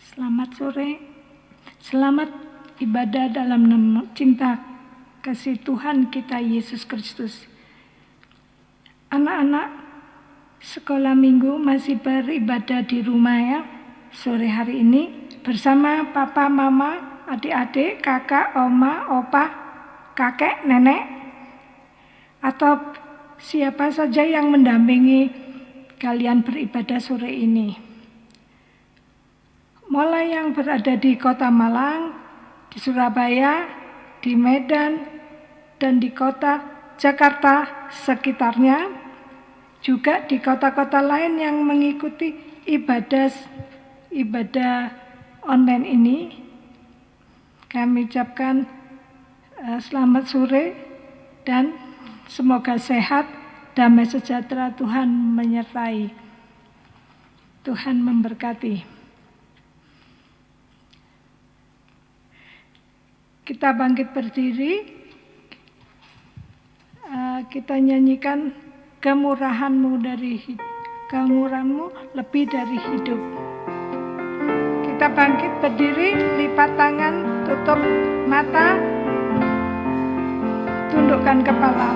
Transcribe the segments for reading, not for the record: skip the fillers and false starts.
Selamat sore, selamat ibadah dalam nama cinta kasih Tuhan kita Yesus Kristus. Anak-anak sekolah minggu masih beribadah di rumah ya, sore hari ini bersama papa, mama, adik-adik, kakak, oma, opa, kakek, nenek, atau siapa saja yang mendampingi kalian beribadah sore ini. Mulai yang berada di Kota Malang, di Surabaya, di Medan, dan di kota Jakarta sekitarnya, juga di kota-kota lain yang mengikuti ibadah online ini, kami ucapkan selamat sore dan semoga sehat, damai sejahtera Tuhan menyertai. Tuhan memberkati. Kita bangkit berdiri, kita nyanyikan kemurahanmu lebih dari hidup. Kita bangkit berdiri, lipat tangan, tutup mata, tundukkan kepala.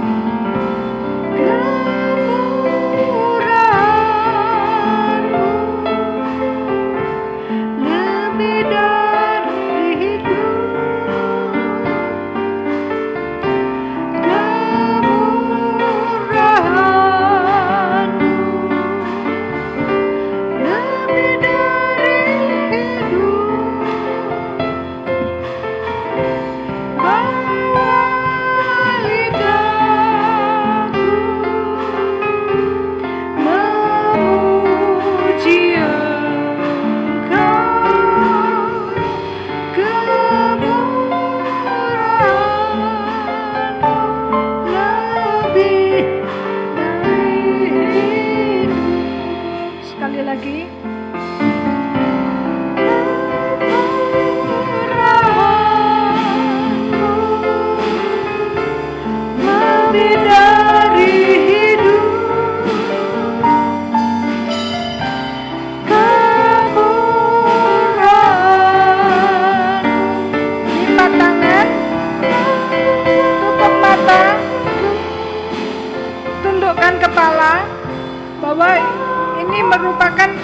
Merupakan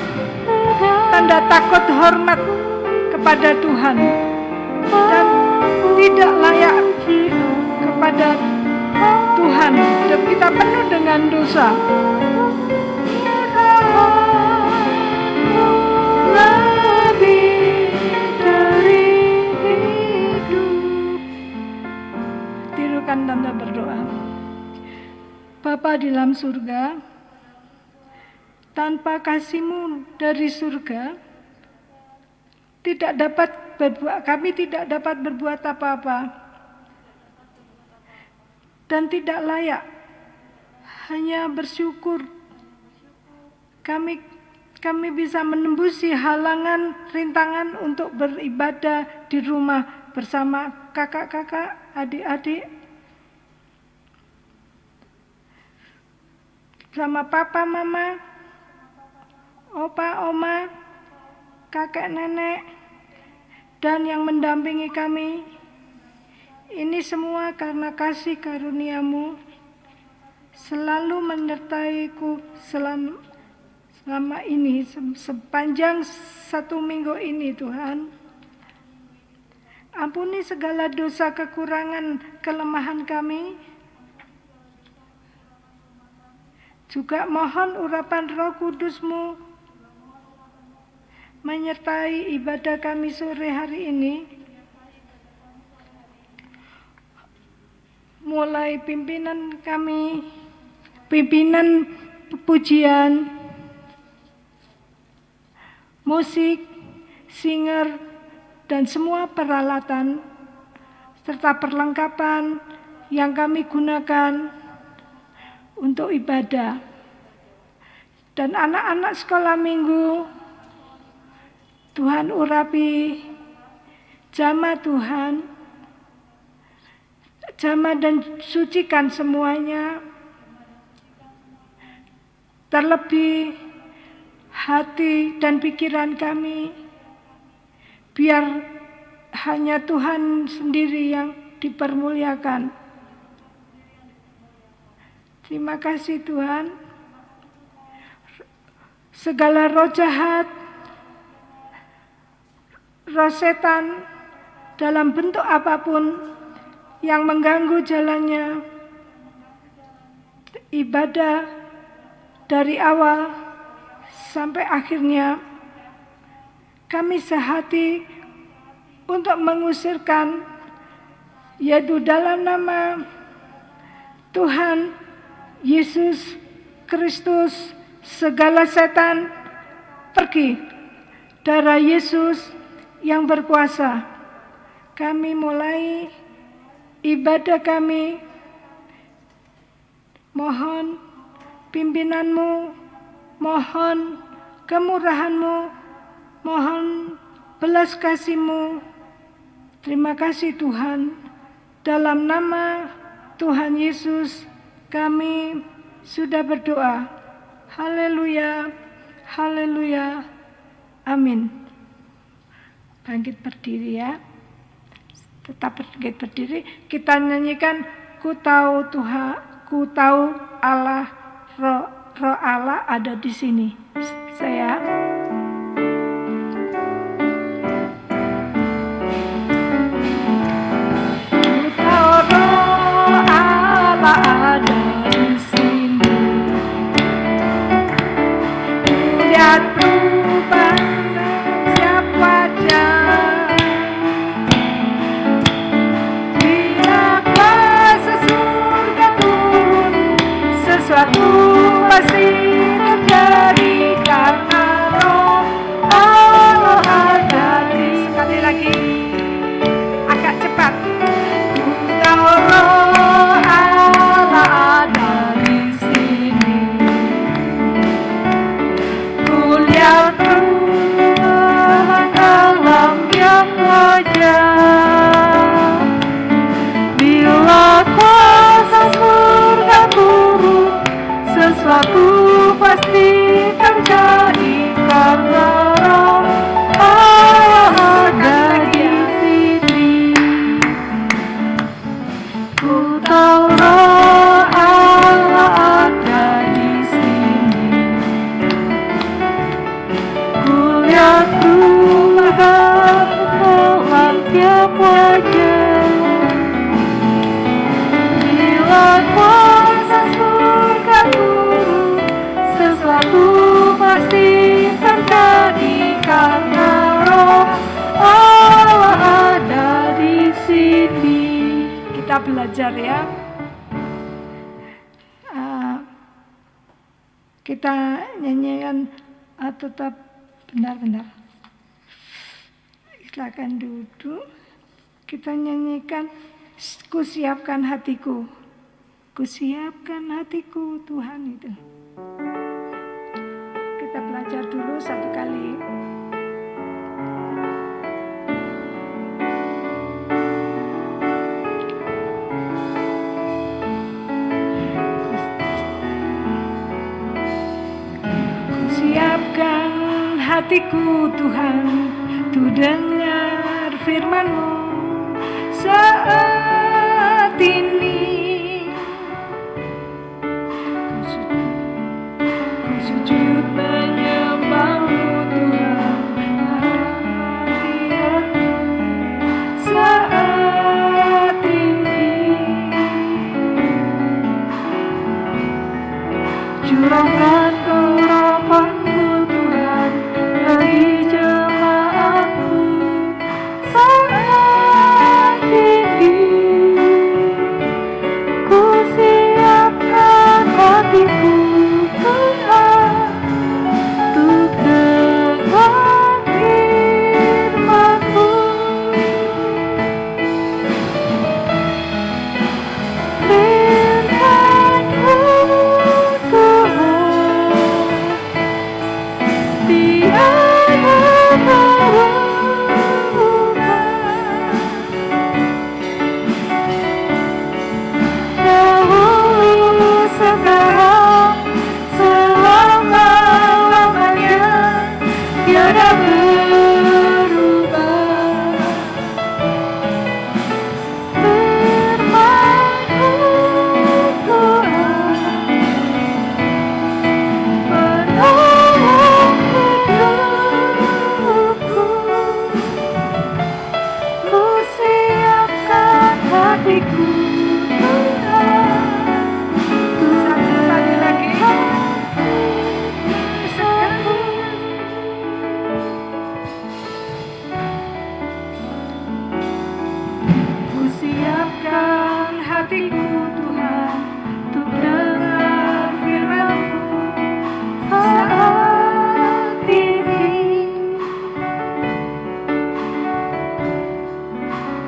tanda takut hormat kepada Tuhan dan tidak layak kepada Tuhan, dan kita penuh dengan dosa. Lebih dari hidup. Tirukan tanda berdoa. Bapa di dalam surga, tanpa kasih-Mu dari surga, kami tidak dapat berbuat apa-apa dan tidak layak, hanya bersyukur kami bisa menembusi halangan, rintangan untuk beribadah di rumah bersama kakak-kakak, adik-adik, bersama papa, mama, opa, oma, kakek, nenek, dan yang mendampingi kami. Ini semua karena kasih karunia-Mu selalu menyertaiku selama ini, sepanjang 1 minggu ini Tuhan. Ampuni segala dosa, kekurangan, kelemahan kami. Juga mohon urapan Roh Kudus-Mu menyertai ibadah kami sore hari ini, mulai pimpinan kami, pimpinan pujian, musik, singer, dan semua peralatan serta perlengkapan yang kami gunakan untuk ibadah, dan anak-anak sekolah minggu. Tuhan urapi jamah Tuhan, jamah dan sucikan semuanya, terlebih hati dan pikiran kami biar hanya Tuhan sendiri yang dipermuliakan. Terima kasih Tuhan. Segala roh jahat, roh setan dalam bentuk apapun yang mengganggu jalannya ibadah dari awal sampai akhirnya, kami sehati untuk mengusirkan, yaitu dalam nama Tuhan Yesus Kristus, segala setan pergi. Darah Yesus yang berkuasa. Kami mulai ibadah kami. Mohon pimpinanmu, mohon kemurahanmu, mohon belas kasih-Mu. Terima kasih Tuhan. Dalam nama Tuhan Yesus kami sudah berdoa. Haleluya, haleluya, amin. Bangkit berdiri ya. Tetap bangkit berdiri. Kita nyanyikan Ku tahu Tuhan, ku tahu Allah, roh Allah ada di sini. Saya ku tahu roh Allah ada di sini. Lihat perubahan setiap wajah. Bila kuasa surga turun, sesuatu pasti terjadi karena roh Allah ada di. Sekali lagi, agak cepat. Ku tahu roh Allah ada di sini. Ku lihat perubahan dalam tiap wajah. Bila kuasa surga turun, sesuatu pasti terjadi karena roh Allah ada di sini. Ku tahu roh Allah ada di sini. Ku lihat perubahan dalam tiap wajah. Bila kuasa surga turun, sesuatu pasti terjadi karena roh Allah ada di sini. Kita belajar ya. Kita nyanyikan tetap benar-benar. Silakan duduk. Kita nyanyikan Ku siapkan hatiku. Ku siapkan hatiku Tuhan itu. Kita belajar dulu satu kali. Ku siapkan hatiku Tuhan, tu dengar firman-Mu saat ini. Ku sujud menyembah-Mu Tuhan, hadirat-Mu saat ini. Curahkan kerapan-Mu Tuhan bagi jemaat-Mu saat ini. hatiku Tuhan. Satu kali lagi. Ku siapkan hatiku Tuhan untuk dengar firman-Mu saat ini.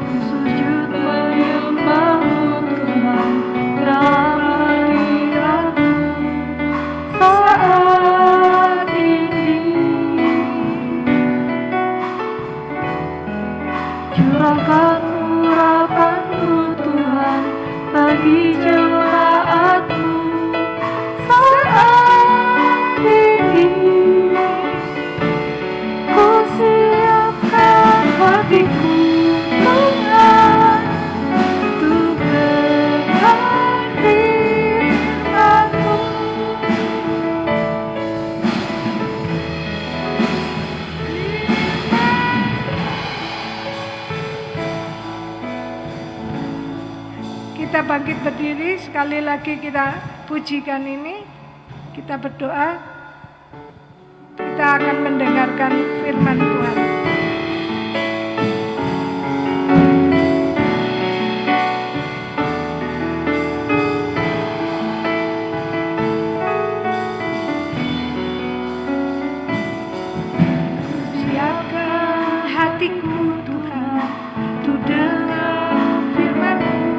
Ku sujud menyembah-Mu Tuhan dalam hadirat-Mu saat ini. Curahkan urapan-Mu Tuhan bagi jemaat-Mu saat ini. Ku siapkan hatiku Tuhan untuk dengar firman-Mu. Kita bangkit berdiri, sekali lagi kita pujikan ini, kita berdoa, kita akan mendengarkan firman Tuhan. Siapkan hatiku Tuhan untuk dengar firman-Mu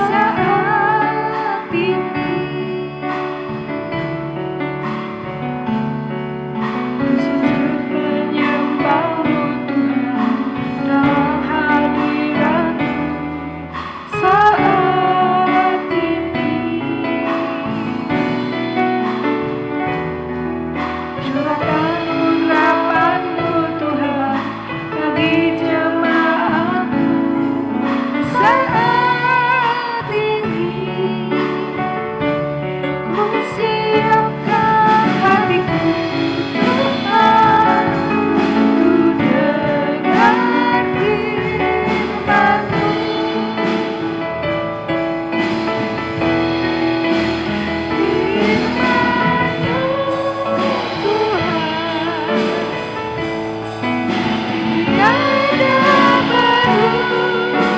saat ini. Ku sujud menyembah-Mu Tuhan dalam hadirat-Mu saat ini. Curahkan urapan-Mu Tuhan bagi jemaat-Mu saat ini. Ku siapkan hatiku Tuhan untuk dengar firman-Mu. Firman-Mu Tuhan tiada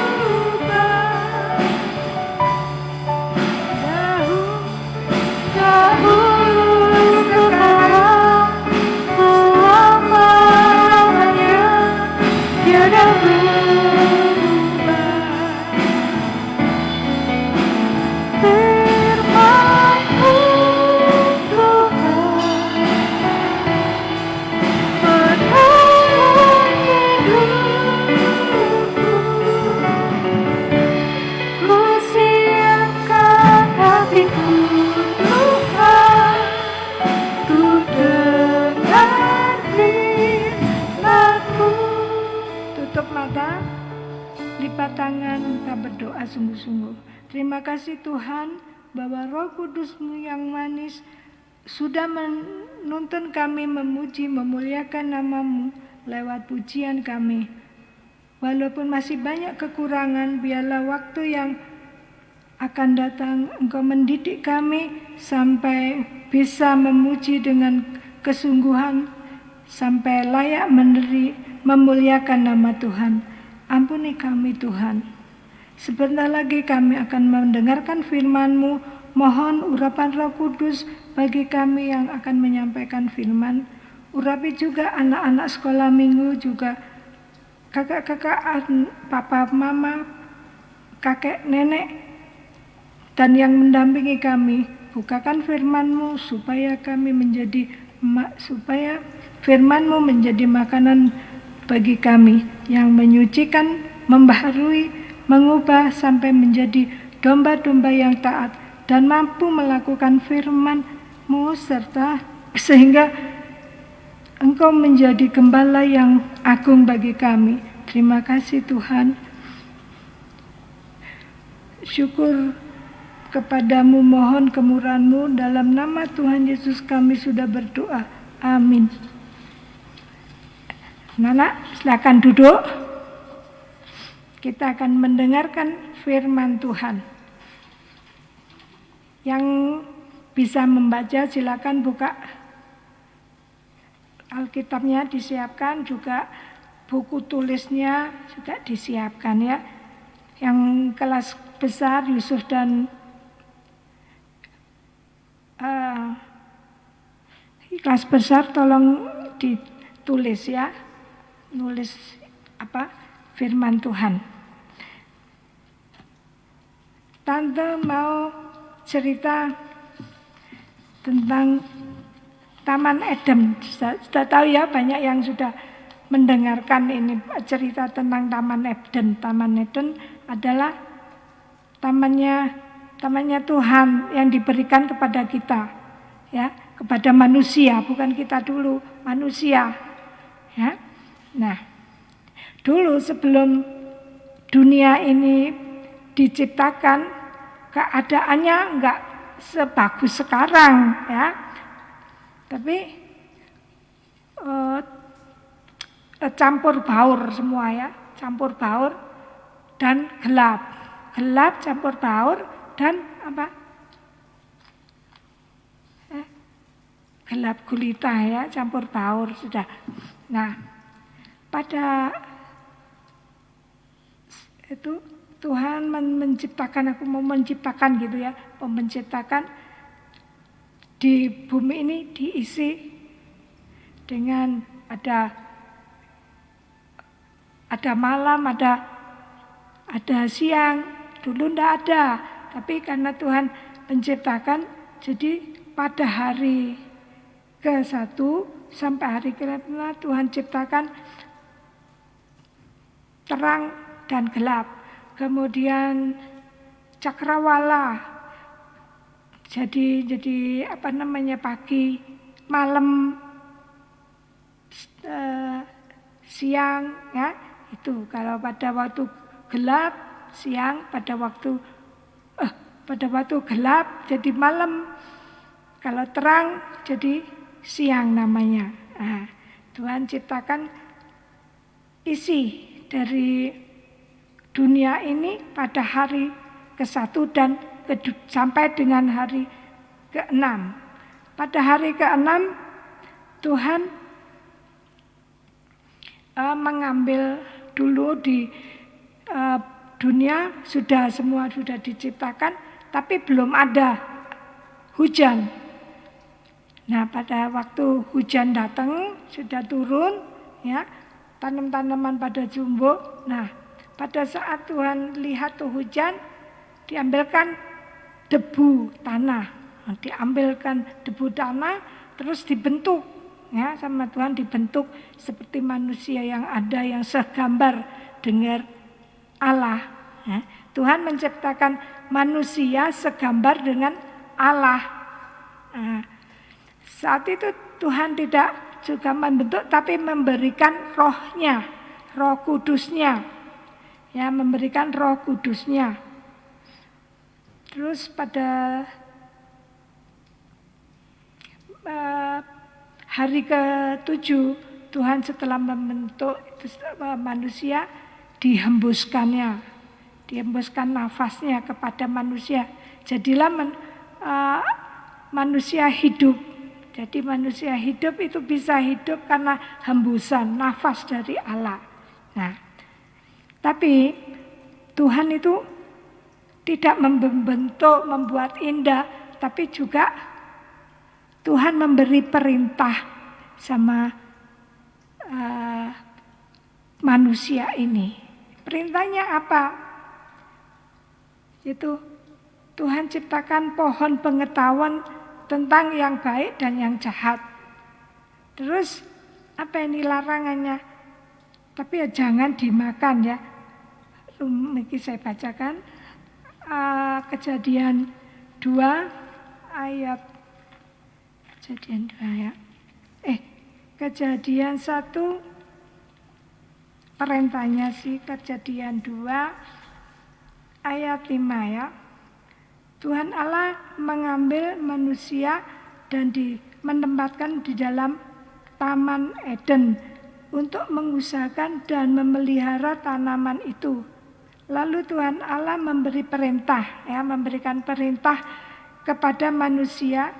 berubah. Dahulu, sekarang, selama-lamanya tiada berubah. Firman-Mu Tuhan penolong hidupku. Ku siapkan hatiku Tuhan untuk dengar firman-Mu. Tutup mata, lipat tangan, kita berdoa sungguh-sungguh. Terima kasih Tuhan bahwa Roh Kudus-Mu yang manis sudah menuntun kami memuji, memuliakan nama-Mu lewat pujian kami. Walaupun masih banyak kekurangan, biarlah waktu yang akan datang Engkau mendidik kami sampai bisa memuji dengan kesungguhan, sampai layak memuliakan nama Tuhan. Ampuni kami Tuhan. Sebentar lagi kami akan mendengarkan firman-Mu. Mohon urapan Roh Kudus bagi kami yang akan menyampaikan firman. Urapi juga anak-anak sekolah minggu, juga kakak-kakak, papa, mama, kakek, nenek, dan yang mendampingi kami. Bukakan firman-Mu supaya kami supaya firman-Mu menjadi makanan bagi kami yang menyucikan, membaharui, mengubah sampai menjadi domba-domba yang taat dan mampu melakukan firman-Mu serta sehingga Engkau menjadi gembala yang agung bagi kami. Terima kasih Tuhan. Syukur kepadamu, mohon kemurahan-Mu, dalam nama Tuhan Yesus kami sudah berdoa. Amin. Anak, silakan duduk. kita akan mendengarkan firman Tuhan. Yang bisa membaca silakan buka Alkitabnya, disiapkan juga buku tulisnya juga disiapkan ya. Yang kelas besar Yusuf dan kelas besar tolong ditulis ya, nulis firman Tuhan. Tante mau cerita tentang Taman Eden. Sudah tahu ya, banyak yang sudah mendengarkan ini cerita tentang Taman Eden. Taman Eden adalah tamannya Tuhan yang diberikan kepada kita, ya, kepada manusia, bukan kita dulu, manusia. Ya. Nah, dulu sebelum dunia ini diciptakan, keadaannya enggak sebagus sekarang, ya. Tapi campur baur semua ya, campur baur dan gelap. Gelap campur baur dan gelap gulita ya, campur baur sudah. Nah, pada itu Tuhan menciptakan, aku mau menciptakan gitu ya, menciptakan di bumi ini diisi dengan ada malam, ada siang. Dulu ndak ada, tapi karena Tuhan menciptakan, jadi pada hari ke-1 sampai hari ke-5 Tuhan ciptakan terang dan gelap. Kemudian cakrawala, jadi pagi, malam, siang ya, itu kalau pada waktu gelap siang, pada waktu gelap jadi malam, kalau terang jadi siang namanya. Nah, Tuhan ciptakan isi dari dunia ini pada hari ke-1 dan sampai dengan hari ke-6. Pada hari ke-6 Tuhan mengambil dulu di dunia semua sudah diciptakan, tapi belum ada hujan. Nah, pada waktu hujan datang, sudah turun, ya, tanam-tanaman pada tumbuh. Nah, pada saat Tuhan lihat tuh hujan, diambilkan debu tanah, terus dibentuk, ya, sama Tuhan dibentuk seperti manusia yang ada yang segambar dengan Allah. Ya. Tuhan menciptakan manusia segambar dengan Allah. Nah, saat itu Tuhan tidak juga membentuk, tapi memberikan rohnya, roh kudusnya. Ya, memberikan roh kudusnya. Terus pada hari ke-7 Tuhan setelah membentuk manusia, dihembuskan nafasnya kepada manusia. Jadilah manusia hidup. Jadi manusia hidup itu bisa hidup karena hembusan nafas dari Allah. Nah, tapi Tuhan itu tidak membentuk, membuat indah, tapi juga Tuhan memberi perintah sama manusia ini. Perintahnya apa? Itu Tuhan ciptakan pohon pengetahuan tentang yang baik dan yang jahat. Terus apa ini larangannya? Tapi ya jangan dimakan ya. Ini saya bacakan Kejadian 2 ayat Kejadian 2 ya. Kejadian 1 perintahnya sih Kejadian 2 ayat 5 ya. Tuhan Allah mengambil manusia dan menempatkan di dalam Taman Eden untuk mengusahakan dan memelihara tanaman itu. Lalu Tuhan Allah memberi perintah, memberikan perintah kepada manusia,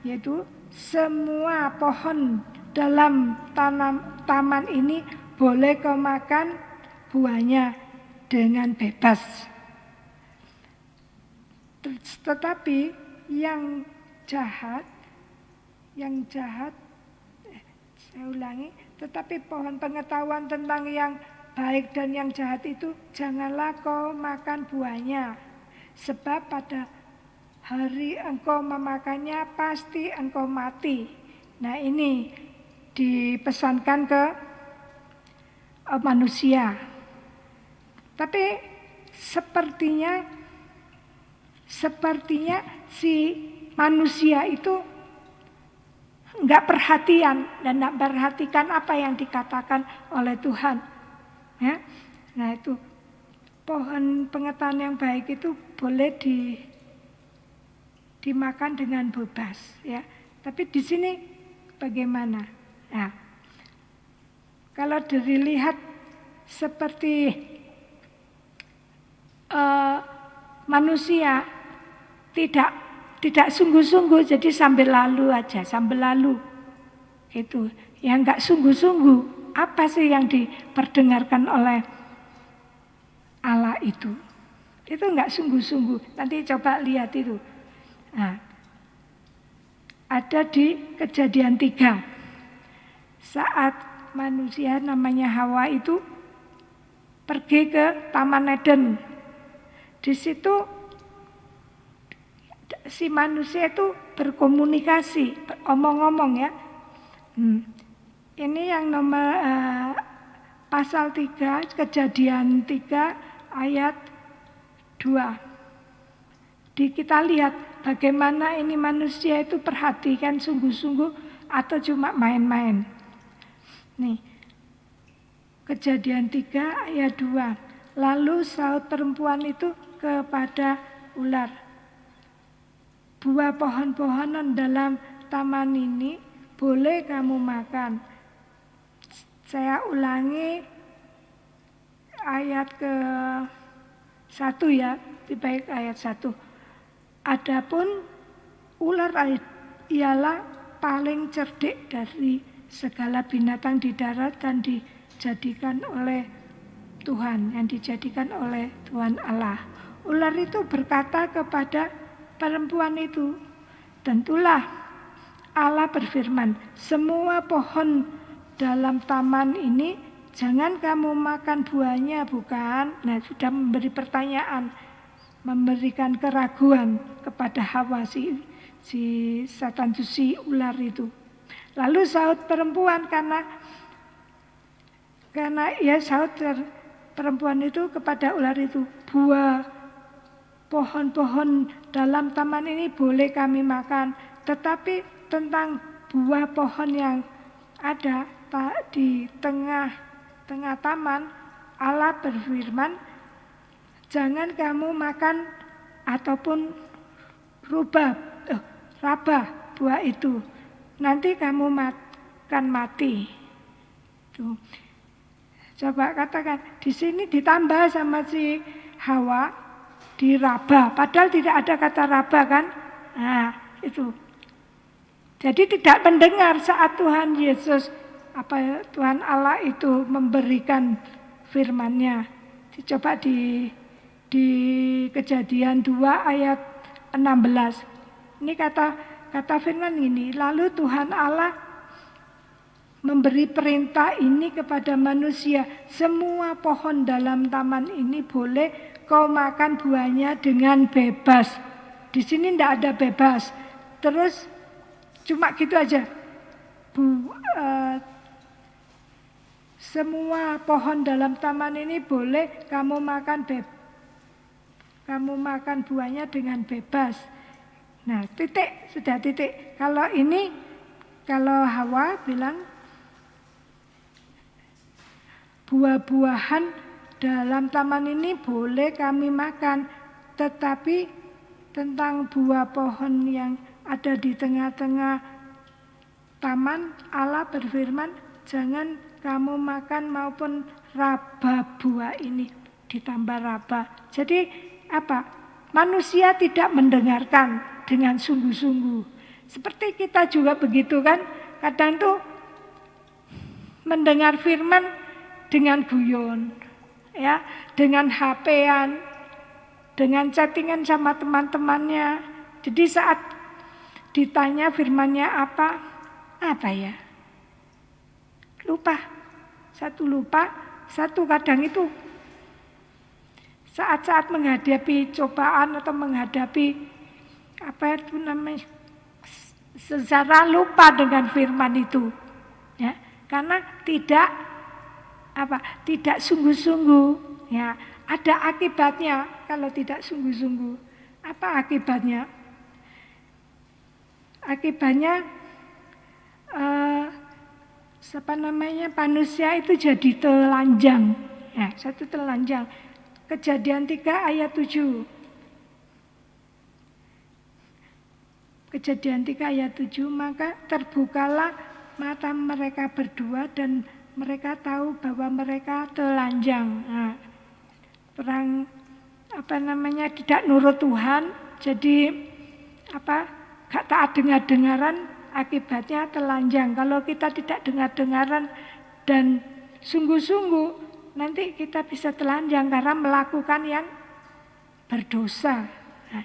yaitu semua pohon dalam taman ini boleh kau makan buahnya dengan bebas. Tetapi yang jahat, saya ulangi, tetapi pohon pengetahuan tentang yang baik dan yang jahat itu janganlah kau makan buahnya, sebab pada hari engkau memakannya pasti engkau mati. Nah, ini dipesankan ke manusia. Tapi sepertinya si manusia itu enggak perhatian dan enggak perhatikan apa yang dikatakan oleh Tuhan. Ya. Nah, itu pohon pengetahuan yang baik itu boleh dimakan dengan bebas, ya. Tapi di sini bagaimana? Nah, kalau dilihat seperti manusia tidak sungguh-sungguh, jadi sambil lalu aja, gitu. Yang enggak sungguh-sungguh, apa sih yang diperdengarkan oleh Allah itu? Itu enggak sungguh-sungguh. Nanti coba lihat itu. Nah, ada di Kejadian 3. Saat manusia namanya Hawa itu pergi ke Taman Eden. Di situ si manusia itu berkomunikasi, omong-omong, ya. Ini yang nomor pasal 3, Kejadian 3 ayat 2. Kita lihat bagaimana ini manusia itu perhatikan sungguh-sungguh atau cuma main-main. Nih, Kejadian 3 ayat 2. Lalu sahut perempuan itu kepada ular, buah pohon-pohonan dalam taman ini boleh kamu makan. Saya ulangi ayat ke-1, ya, di baik ayat 1. Adapun ular ialah paling cerdik dari segala binatang di darat dan dijadikan oleh Tuhan, yang dijadikan oleh Tuhan Allah. Ular itu berkata kepada perempuan itu, tentulah Allah berfirman, semua pohon dalam taman ini jangan kamu makan buahnya, bukan? Nah, sudah memberi pertanyaan, memberikan keraguan kepada Hawa, si setan, si ular itu. Lalu sahut perempuan karena sahut perempuan itu kepada ular itu, buah pohon-pohon dalam taman ini boleh kami makan, tetapi tentang buah pohon yang ada di tengah taman, Allah berfirman, jangan kamu makan ataupun rabah buah itu, nanti kamu akan mati. Tuh. Coba katakan, di sini ditambah sama si Hawa, diraba, padahal tidak ada kata raba, kan? Nah, itu. Jadi tidak mendengar saat Tuhan Yesus, Tuhan Allah itu memberikan firman-Nya. Coba di Kejadian 2 ayat 16. Ini kata firman ini, lalu Tuhan Allah memberi perintah ini kepada manusia, semua pohon dalam taman ini boleh kau makan buahnya dengan bebas. Di sini tidak ada bebas. Terus cuma gitu aja. Semua pohon dalam taman ini boleh kamu makan buahnya dengan bebas. Nah, sudah titik. Kalau Hawa bilang buah-buahan dalam taman ini boleh kami makan, tetapi tentang buah pohon yang ada di tengah-tengah taman, Allah berfirman, jangan kamu makan maupun raba buah ini. ditambah raba. Jadi apa? Manusia tidak mendengarkan dengan sungguh-sungguh. Seperti kita juga begitu kan. Kadang tuh mendengar firman dengan guyon, ya, dengan HP-an, dengan chattingan sama teman-temannya. Jadi saat ditanya firmannya apa ya? Lupa. Satu lupa, satu kadang itu saat-saat menghadapi cobaan atau menghadapi secara lupa dengan firman itu, ya, karena tidak sungguh-sungguh, ya. Ada akibatnya kalau tidak sungguh-sungguh. Apa akibatnya? Akibatnya manusia itu jadi telanjang, ya, satu telanjang. Kejadian 3 ayat 7. Kejadian 3 ayat 7, maka terbukalah mata mereka berdua dan mereka tahu bahwa mereka telanjang. Nah, tidak nurut Tuhan, jadi gak taat dengar-dengaran, akibatnya telanjang. Kalau kita tidak dengar-dengaran dan sungguh-sungguh, nanti kita bisa telanjang karena melakukan yang berdosa. Nah,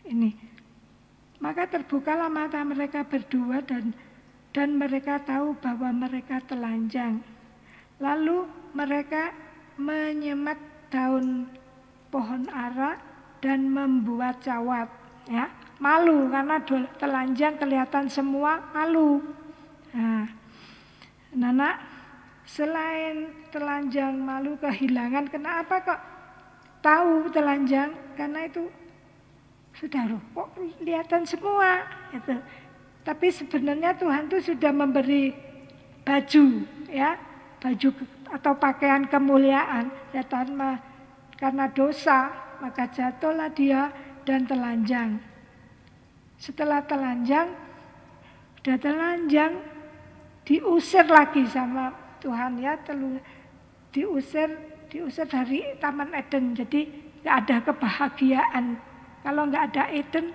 ini. Maka terbukalah mata mereka berdua dan mereka tahu bahwa mereka telanjang. Lalu mereka menyemat daun pohon ara dan membuat cawat, ya. Malu karena telanjang kelihatan semua, malu. Nah, selain telanjang malu kehilangan, kenapa kok tahu telanjang? Karena itu sudah kok kelihatan semua gitu. Tapi sebenarnya Tuhan tuh sudah memberi baju, ya, baju atau pakaian kemuliaan. Ya, karena dosa maka jatuhlah dia dan telanjang. Setelah telanjang, udah telanjang, diusir lagi sama Tuhan, ya, diusir dari Taman Eden. Jadi nggak ada kebahagiaan. Kalau nggak ada Eden,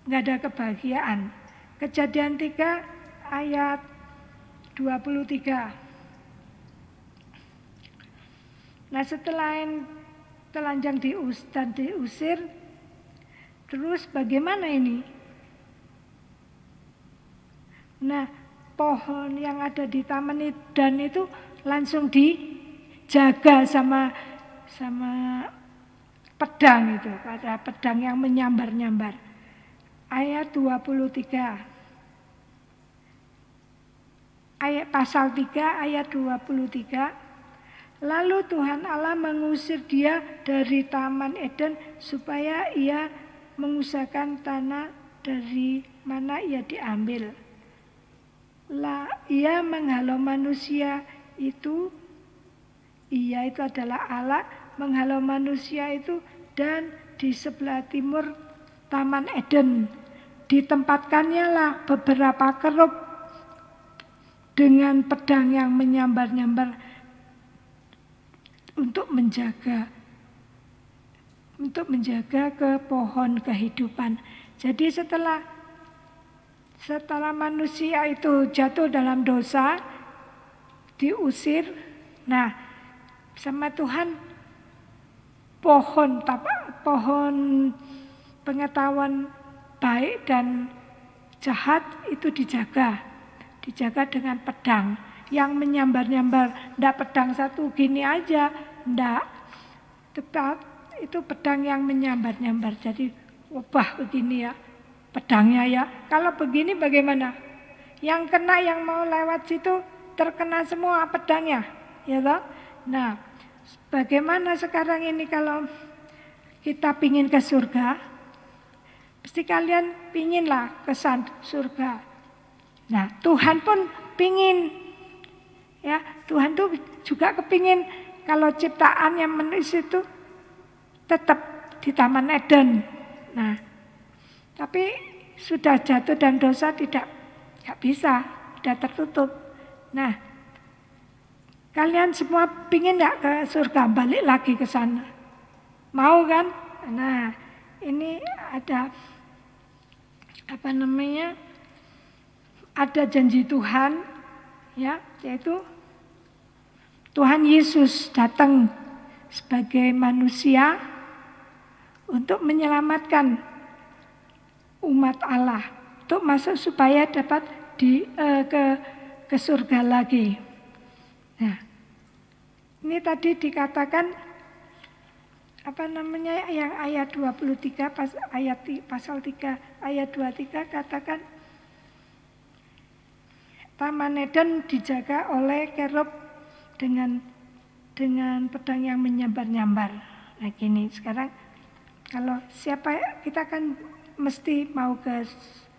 nggak ada kebahagiaan. Kejadian 3 ayat 23. Nah, setelah telanjang diusir, terus bagaimana ini? Nah, pohon yang ada di Taman Eden itu langsung dijaga sama pedang itu, pada pedang yang menyambar-nyambar. Ayat 23. Pasal 3 ayat 23. Lalu Tuhan Allah mengusir dia dari Taman Eden supaya ia mengusahakan tanah dari mana ia diambil. Ia menghalau manusia itu, ia itu adalah Allah, menghalau manusia itu, dan di sebelah timur Taman Eden ditempatkannya lah beberapa kerup dengan pedang yang menyambar-nyambar untuk menjaga ke pohon kehidupan. Jadi setelah manusia itu jatuh dalam dosa, diusir, nah sama Tuhan pohon pengetahuan baik dan jahat itu dijaga dengan pedang yang menyambar-nyambar. Ndak pedang satu gini aja, ndak. Tepat itu pedang yang menyambar-nyambar. Jadi wabah begini ya pedangnya ya. Kalau begini bagaimana? Yang kena, yang mau lewat situ terkena semua pedangnya, ya toh? Nah, bagaimana sekarang ini kalau kita pingin ke surga? Pasti kalian pinginlah ke surga. Nah, Tuhan pun pingin. Ya, Tuhan tuh juga kepingin kalau ciptaan yang manusia itu tetap di Taman Eden. Nah, tapi sudah jatuh dan dosa nggak bisa, sudah tertutup. Nah, Kalian semua pingin nggak ke surga, balik lagi ke sana? Mau kan? Nah, ini ada ada janji Tuhan, ya, yaitu Tuhan Yesus datang sebagai manusia untuk menyelamatkan umat Allah, untuk masuk supaya dapat ke surga lagi. Nah, ini tadi dikatakan yang ayat 23 pasal 3 ayat 23 katakan Taman Eden dijaga oleh kerub dengan pedang yang menyambar-nyambar. Nah, gini sekarang kalau kita kan mesti mau ke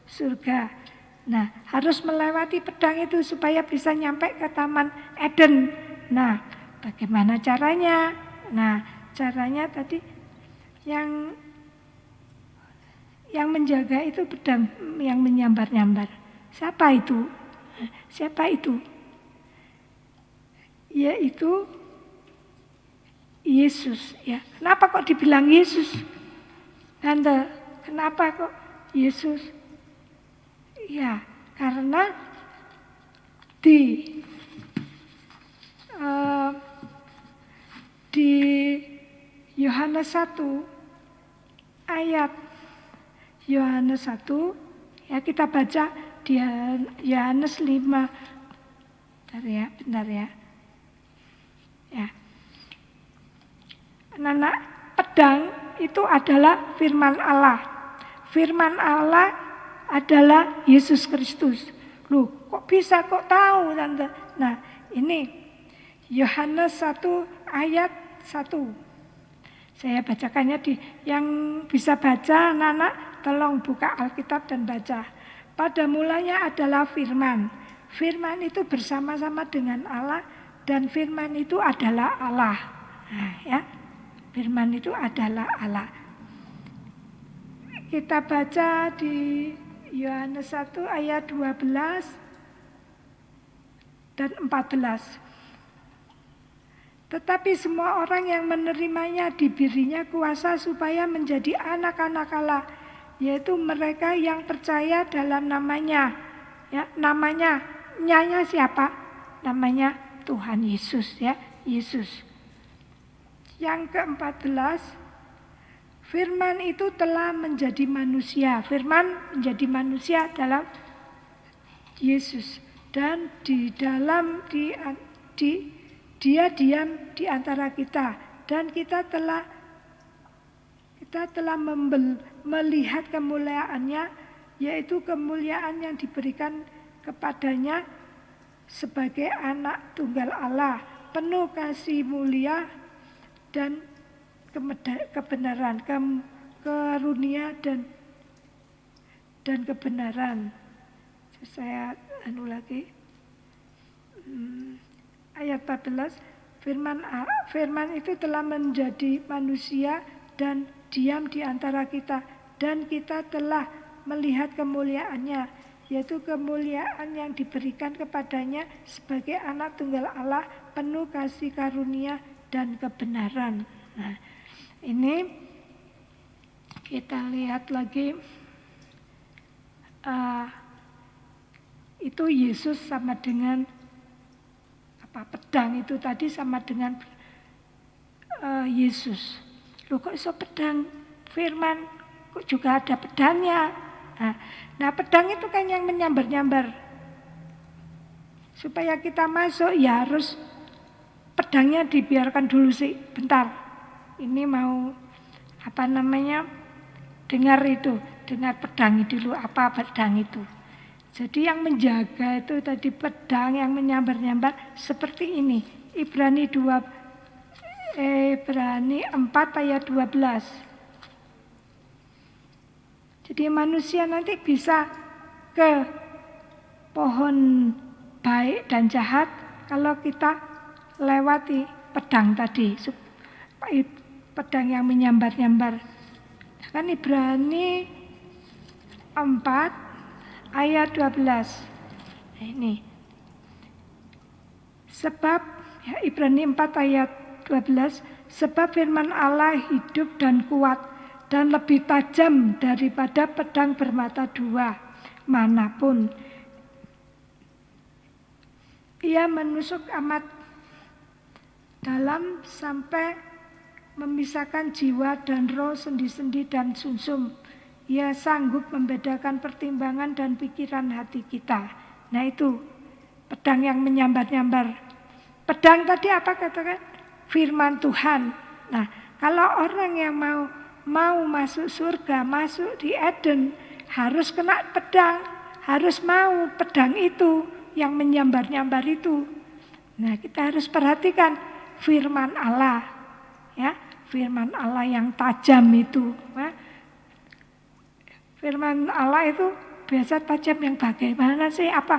surga. Nah, harus melewati pedang itu supaya bisa nyampe ke Taman Eden. Nah, bagaimana caranya? Nah, caranya tadi yang menjaga itu pedang yang menyambar-nyambar. Siapa itu? Yaitu Yesus, ya. Kenapa kok dibilang Yesus? Tante, kenapa kok Yesus? Ya, karena di Yohanes 1 ayat Yohanes 1, ya kita baca di Yohanes 5. Bentar ya. Ya. Anak pedang itu adalah firman Allah. Firman Allah adalah Yesus Kristus. Loh, kok bisa, kok tahu Tante? Nah, ini Yohanes 1 ayat 1. Saya bacakannya yang bisa baca, anak-anak tolong buka Alkitab dan baca. Pada mulanya adalah firman. Firman itu bersama-sama dengan Allah dan firman itu adalah Allah. Nah, ya. Firman itu adalah Allah. Kita baca di Yohanes 1 ayat 12 dan 14. Tetapi semua orang yang menerimanya diberinya kuasa supaya menjadi anak-anak Allah, yaitu mereka yang percaya dalam namanya. Ya, nyanya siapa? Namanya Tuhan Yesus, ya, Yesus. Yang ke-14, firman itu telah menjadi manusia. Firman menjadi manusia dalam Yesus dan dia diam di antara kita dan kita telah melihat kemuliaannya, yaitu kemuliaan yang diberikan kepadanya sebagai anak tunggal Allah, penuh kasih mulia dan kebenaran, karunia dan kebenaran. Saya lagi ayat 14, firman itu telah menjadi manusia dan diam di antara kita dan kita telah melihat kemuliaannya, yaitu kemuliaan yang diberikan kepadanya sebagai anak tunggal Allah, penuh kasih karunia dan kebenaran. Nah, ini kita lihat lagi, itu Yesus sama dengan pedang itu tadi sama dengan Yesus. Loh, kok iso pedang? Firman kok juga ada pedangnya. Nah, pedang itu kan yang menyambar-nyambar. Supaya kita masuk ya harus pedangnya dibiarkan dulu sih, bentar. Ini mau dengar pedang dulu, apa pedang itu. Jadi yang menjaga itu tadi pedang yang menyambar-nyambar seperti ini. Ibrani 4 ayat 12. Jadi manusia nanti bisa ke pohon baik dan jahat kalau kita lewati pedang tadi. Pedang yang menyambar-nyambar. Kan Ibrani 4 ayat 12. Nah, ini. Sebab Ya, Ibrani 4 ayat 12, sebab firman Allah hidup dan kuat dan lebih tajam daripada pedang bermata dua manapun. Ia menusuk amat dalam sampai memisahkan jiwa dan roh, sendi-sendi dan sumsum. Ia sanggup membedakan pertimbangan dan pikiran hati kita. Nah itu pedang yang menyambar-nyambar. Pedang tadi apa katakan? Firman Tuhan. Nah kalau orang yang mau masuk surga, masuk di Eden, harus kena pedang, harus mau pedang itu yang menyambar-nyambar itu. Nah kita harus perhatikan firman Allah, ya firman Allah yang tajam itu. Firman Allah itu biasa tajam yang bagaimana sih? Apa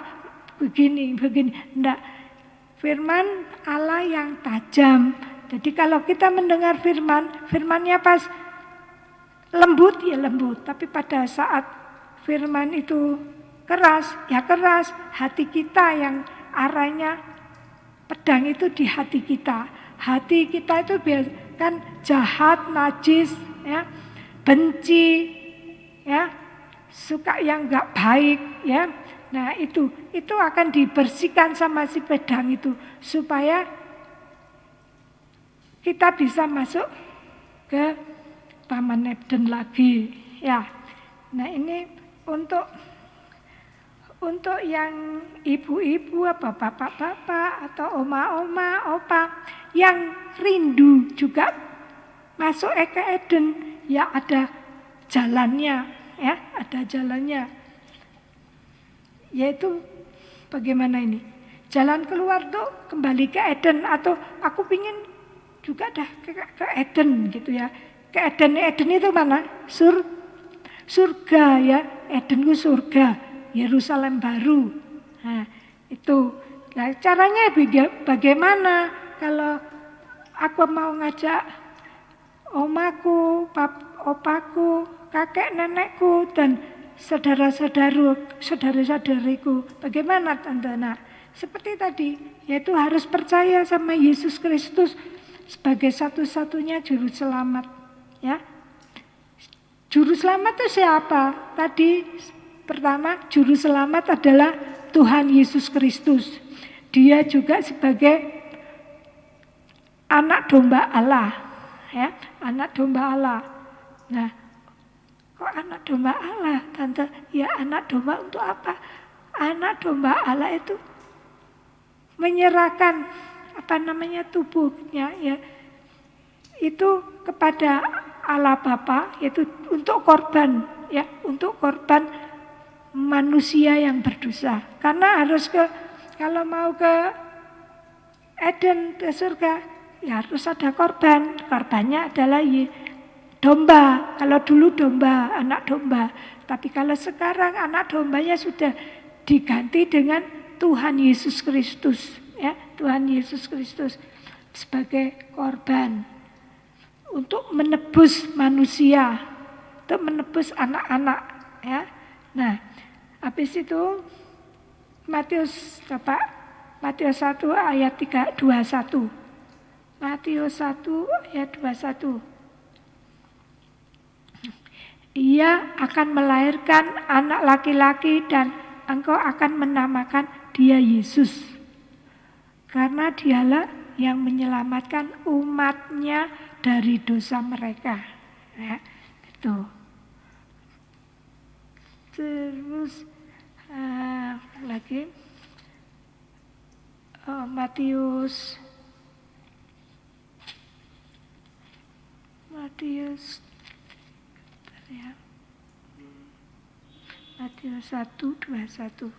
begini? Enggak. Firman Allah yang tajam. Jadi kalau kita mendengar firmannya pas lembut ya lembut. Tapi pada saat firman itu keras ya keras. Hati kita yang arahnya pedang itu di hati kita. Hati kita itu kan jahat, najis, ya, benci, ya, suka yang enggak baik, ya. Nah, itu akan dibersihkan sama si pedang itu supaya kita bisa masuk ke Taman Eden lagi, ya. Nah, ini untuk yang ibu-ibu, apa bapak-bapak atau oma-oma, opa yang rindu juga masuk ke Eden, ya ada jalannya, ya ada jalannya. Yaitu bagaimana ini? Jalan keluar tuh kembali ke Eden atau aku pingin juga dah ke Eden gitu ya. Ke Eden itu mana? Surga ya. Eden itu surga. Yerusalem baru. Nah, itu. Nah, caranya bagaimana kalau aku mau ngajak omaku, opaku, kakek nenekku dan saudara-saudariku. Bagaimana Tante? Nah, seperti tadi, yaitu harus percaya sama Yesus Kristus sebagai satu-satunya juru selamat, ya. Juru selamat itu siapa? Tadi pertama, juru selamat adalah Tuhan Yesus Kristus. Dia juga sebagai anak domba Allah, ya, anak domba Allah. Nah, kok anak domba Allah, Tante? Ya, anak domba untuk apa? Anak domba Allah itu menyerahkan tubuhnya, ya, itu kepada Allah Bapa, yaitu untuk korban, ya, untuk korban manusia yang berdosa. Karena harus kalau mau ke Eden, ke surga, ya harus ada korban. Korbannya adalah domba. Kalau dulu domba, anak domba. Tapi kalau sekarang anak dombanya sudah diganti dengan Tuhan Yesus Kristus, ya, Tuhan Yesus Kristus sebagai korban untuk menebus manusia, untuk menebus anak-anak, ya. Nah, habis itu Matius 1 ayat 21. Matius 1 ayat 21. Ia akan melahirkan anak laki-laki dan engkau akan menamakan dia Yesus. Karena dialah yang menyelamatkan umatnya dari dosa mereka. Ya, itu. Terus lagi Matius ya. Matius 1:21.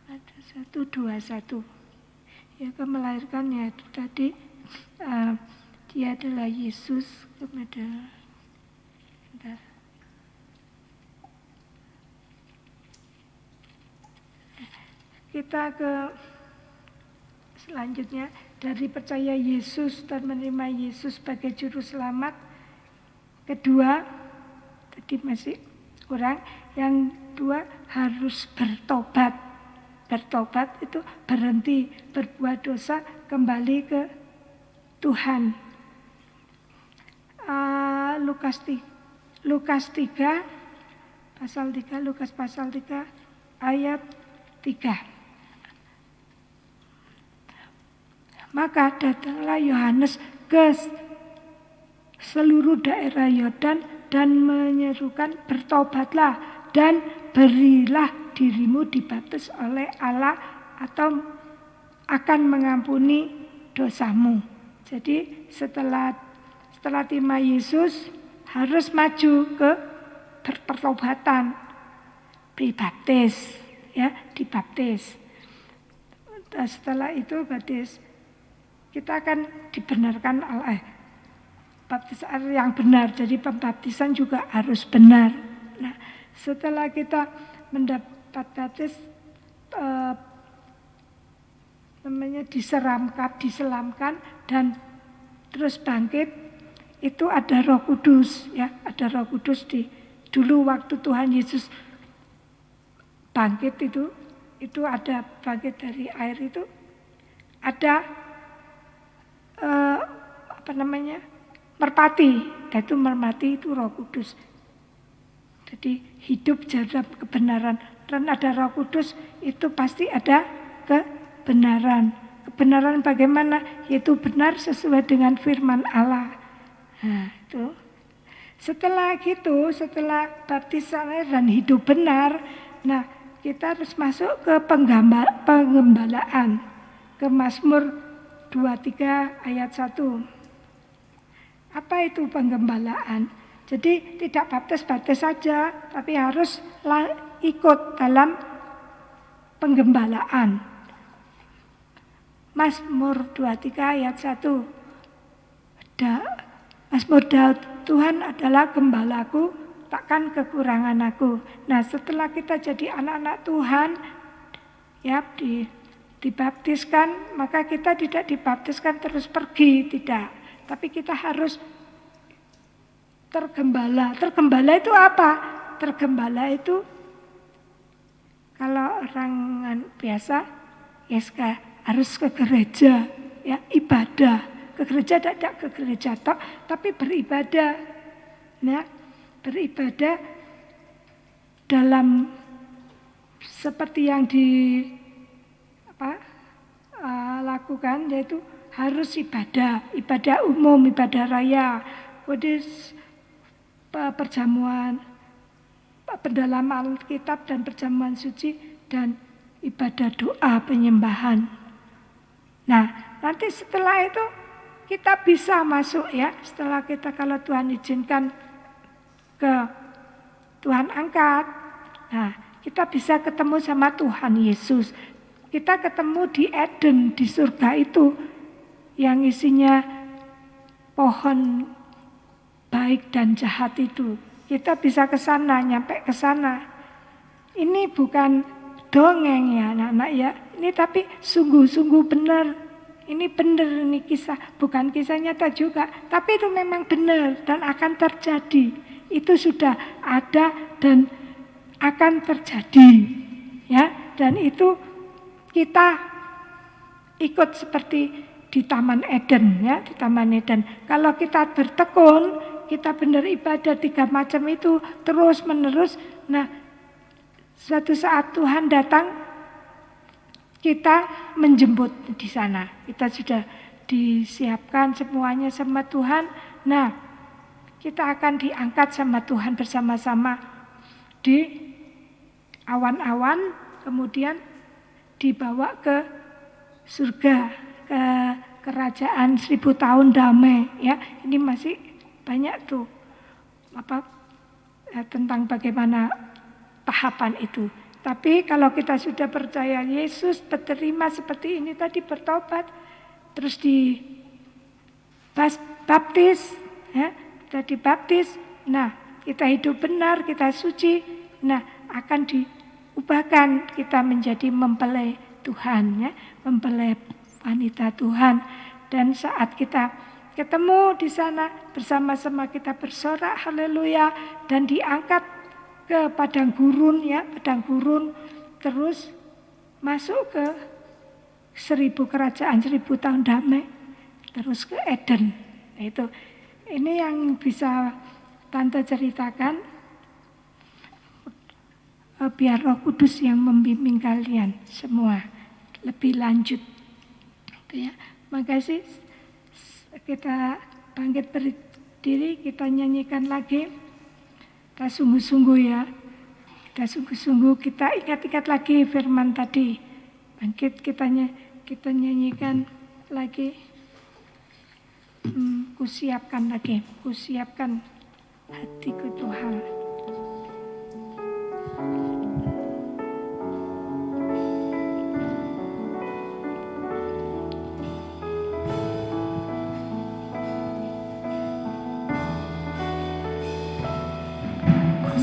Matius 1:21. Ya, melahirkannya itu tadi dia adalah Yesus kemudian. Kita ke selanjutnya, dari percaya Yesus dan menerima Yesus sebagai juru selamat. Kedua, tadi masih kurang. Yang kedua harus bertobat. bertobat itu berhenti berbuat dosa, kembali ke Tuhan. Lukas 3 pasal 3, Lukas pasal 3 ayat 3. Maka datanglah Yohanes ke seluruh daerah Yordan dan menyerukan, bertobatlah dan berilah dirimu dibaptis oleh Allah atau akan mengampuni dosamu. Jadi setelah terima Yesus harus maju ke pertobatan, dibaptis, ya, dibaptis. Dan setelah itu kita akan dibenarkan oleh baptisan yang benar. Jadi pembaptisan juga harus benar. Nah, setelah kita mendapat baptis diselamkan dan terus bangkit, itu ada Roh Kudus, ya, ada Roh Kudus dulu waktu Tuhan Yesus bangkit itu ada bangkit dari air itu, ada merpati, dan itu merpati itu Roh Kudus. Jadi hidup dalam kebenaran, dan ada Roh Kudus itu pasti ada kebenaran. Kebenaran bagaimana? Yaitu benar sesuai dengan firman Allah. Nah, itu. Setelah baptisan dan hidup benar, nah kita harus masuk ke penggembalaan, ke Mazmur 23 ayat 1. Apa itu penggembalaan? Jadi tidak baptis saja, tapi harus ikut dalam penggembalaan. Mazmur 23 ayat 1. Mazmur Daud, Tuhan adalah gembalaku, takkan kekurangan aku. Nah, setelah kita jadi anak-anak Tuhan, ya, dibaptiskan, maka kita tidak dibaptiskan terus pergi, tidak. Tapi kita harus tergembala. Tergembala itu apa? Tergembala itu kalau orang biasa, ya harus ke gereja, ya, ibadah. Ke gereja tidak ke gereja tapi beribadah, ya, beribadah dalam seperti yang lakukan, yaitu harus ibadah umum, ibadah raya, kudus, perjamuan, pendalaman Alkitab dan perjamuan suci, dan ibadah doa penyembahan. Nah, nanti setelah itu kita bisa masuk, ya, setelah kita, kalau Tuhan izinkan, ke Tuhan angkat. Nah, kita bisa ketemu sama Tuhan Yesus. Kita ketemu di Eden, di surga itu, yang isinya pohon baik dan jahat itu. Kita bisa ke sana, nyampe ke sana. Ini bukan dongeng, ya anak-anak, ya. Ini tapi sungguh-sungguh benar. Ini benar, ini kisah, bukan kisah nyata juga, tapi itu memang benar dan akan terjadi. Itu sudah ada dan akan terjadi, ya. Dan itu kita ikut seperti di Taman Eden, ya, di Taman Eden. Kalau kita bertekun, kita benar ibadah 3 macam itu terus menerus. Nah, suatu saat Tuhan datang, kita menjemput di sana. Kita sudah disiapkan semuanya sama Tuhan. Nah, kita akan diangkat sama Tuhan bersama-sama di awan-awan, kemudian dibawa ke surga, ke kerajaan 1000 tahun damai, ya. Ini masih banyak tuh tentang bagaimana tahapan itu. Tapi kalau kita sudah percaya Yesus, terima seperti ini tadi, bertobat, terus dibaptis, ya, kita dibaptis, nah kita hidup benar, kita suci, nah akan diubahkan kita menjadi mempelai Tuhan, ya, mempelai wanita Tuhan. Dan saat kita ketemu di sana, bersama-sama kita bersorak haleluya dan diangkat ke padang gurun, ya, padang gurun, terus masuk ke 1000 kerajaan, 1000 tahun damai, terus ke Eden. Itu ini yang bisa Tante ceritakan, biar Roh Kudus yang membimbing kalian semua lebih lanjut. Itu ya. Makasih. Kita bangkit berdiri, kita nyanyikan lagi. Kita sungguh-sungguh ya. Kita sungguh-sungguh, kita ingat-ingat lagi firman tadi. Bangkit, kita nyanyikan lagi. Kusiapkan lagi, kusiapkan hatiku Tuhan.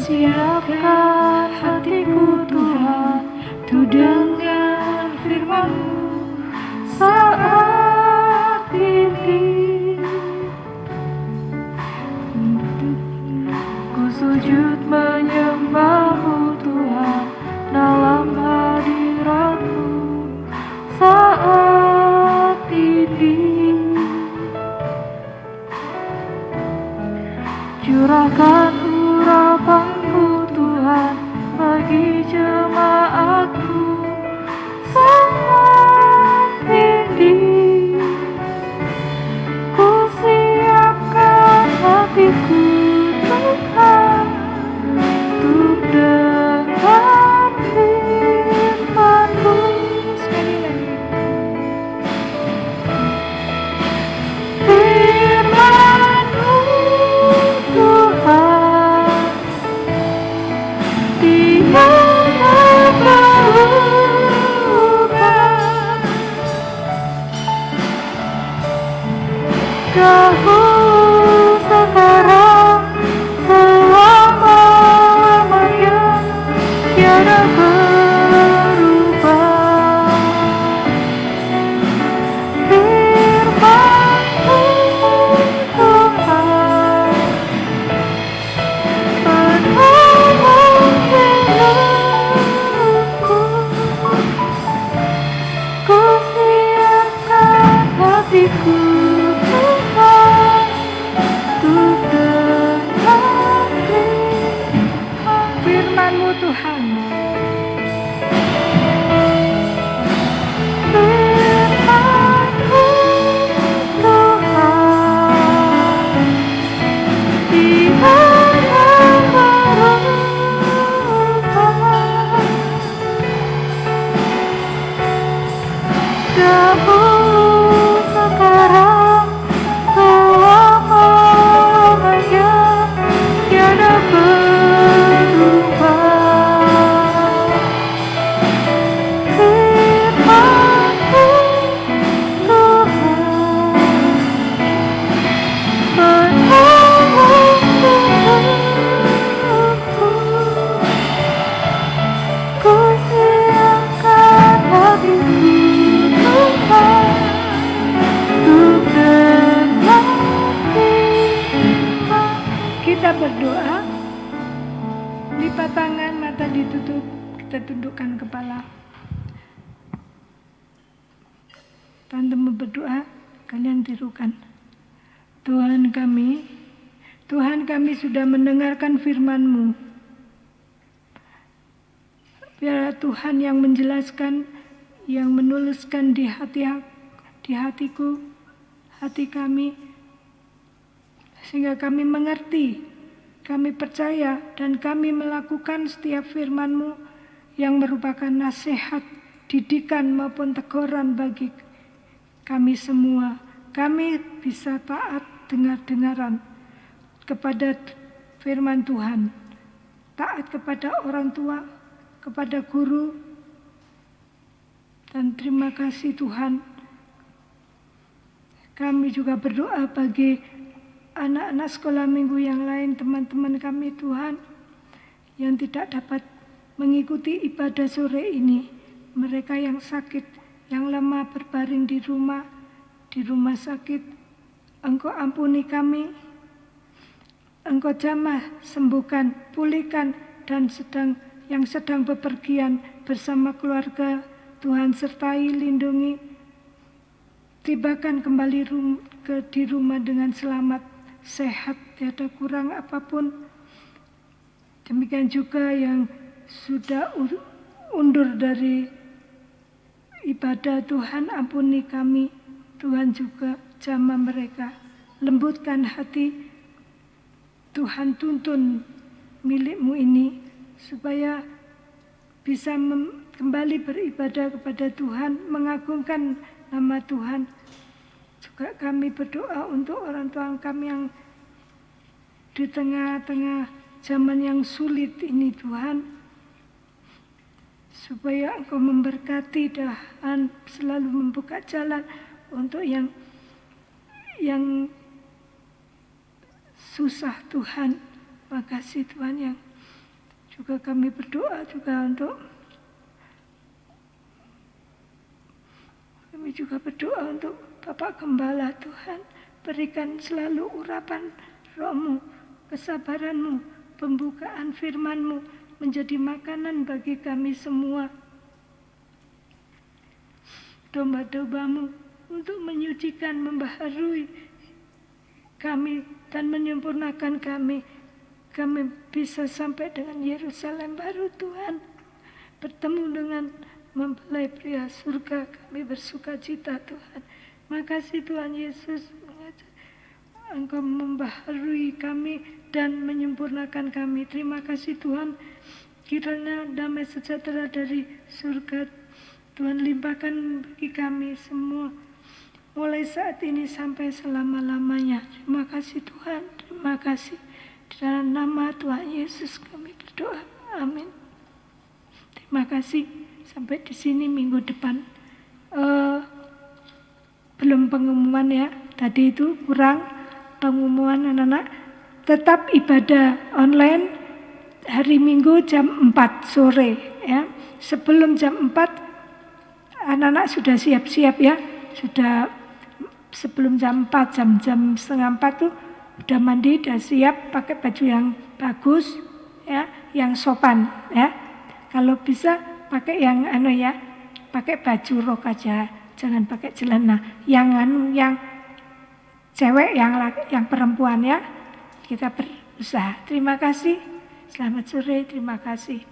Siapkan hatiku Tuhan, untuk dengar firman-Mu saat ini. Ku sujud menyembah-Mu Tuhan, dalam hadirat-Mu saat ini. Curahkan urapan-Mu Tuhan bagi jemaat-Mu saat ini. Ku siapkan hatiku Tuhan, untuk dengar firman-Mu. Sekali lagi. Firman-Mu Tuhan, Dia yang berubah. Dahulu, sekarang, selama-lamanya, tiada berubah. Firman-Mu Tuhan, penolong hidupku. Ku siapkan hatiku Tuhan, untuk dengar Firman-Mu Tuhan. firman-Mu Tuhan, Dia yang berubah. Dahulu, sekarang, selama-lamanya, tiada berubah. Firman-Mu Tuhan, penolong hidupku. Ku siapkan hatiku Tuhan, untuk dengar firman. Kita berdoa, lipat tangan, mata ditutup, kita tundukkan kepala. Tante mau berdoa, kalian tirukan. Tuhan kami sudah mendengarkan firman-Mu. Biar Tuhan yang menjelaskan, yang menuliskan di hatiku, hati kami, sehingga kami mengerti, kami percaya, dan kami melakukan setiap firman-Mu yang merupakan nasihat, didikan maupun teguran bagi kami semua. Kami bisa taat dengar-dengaran kepada firman Tuhan, taat kepada orang tua, kepada guru. Dan terima kasih Tuhan, kami juga berdoa bagi anak-anak sekolah minggu yang lain, teman-teman kami Tuhan, yang tidak dapat mengikuti ibadah sore ini. Mereka yang sakit, yang lemah berbaring di rumah sakit, Engkau ampuni kami, Engkau jamah, sembuhkan, pulihkan, dan yang sedang bepergian bersama keluarga, Tuhan sertai, lindungi, tibakan kembali di rumah dengan selamat, sehat, tiada kurang apapun. Demikian juga yang sudah undur dari ibadah, Tuhan ampuni kami. Tuhan juga jamah mereka, lembutkan hati. Tuhan tuntun milik-Mu ini supaya bisa kembali beribadah kepada Tuhan, mengagungkan nama Tuhan. Juga kami berdoa untuk orang tua kami yang di tengah-tengah zaman yang sulit ini, Tuhan, supaya Engkau memberkati dan selalu membuka jalan untuk yang susah, Tuhan. Makasih Tuhan. Yang juga kami berdoa juga untuk Bapak Gembala, Tuhan, berikan selalu urapan Roh-Mu, kesabaran-Mu, pembukaan firman-Mu menjadi makanan bagi kami semua. Domba-domba-Mu untuk menyucikan, membaharui kami dan menyempurnakan kami. Kami bisa sampai dengan Yerusalem baru, Tuhan. Bertemu dengan mempelai pria surga, kami bersuka cita, Tuhan. Makasih Tuhan Yesus, Engkau membaharui kami dan menyempurnakan kami. Terima kasih Tuhan. Kiranya damai sejahtera dari surga Tuhan limpahkan bagi kami semua, mulai saat ini sampai selama-lamanya. Terima kasih Tuhan, terima kasih. Di dalam nama Tuhan Yesus kami berdoa, amin. Terima kasih. Sampai di sini minggu depan. Belum pengumuman ya, tadi itu kurang pengumuman anak-anak. Tetap ibadah online hari Minggu jam 4 sore ya. Sebelum jam 4 anak-anak sudah siap-siap ya. Sudah sebelum jam 4, jam setengah 4 tuh udah mandi, udah siap, pakai baju yang bagus ya, yang sopan ya. Kalau bisa pakai yang pakai baju rok aja, jangan pakai celana. Yang cewek, yang perempuan ya. Kita berusaha. Terima kasih. Selamat sore, terima kasih.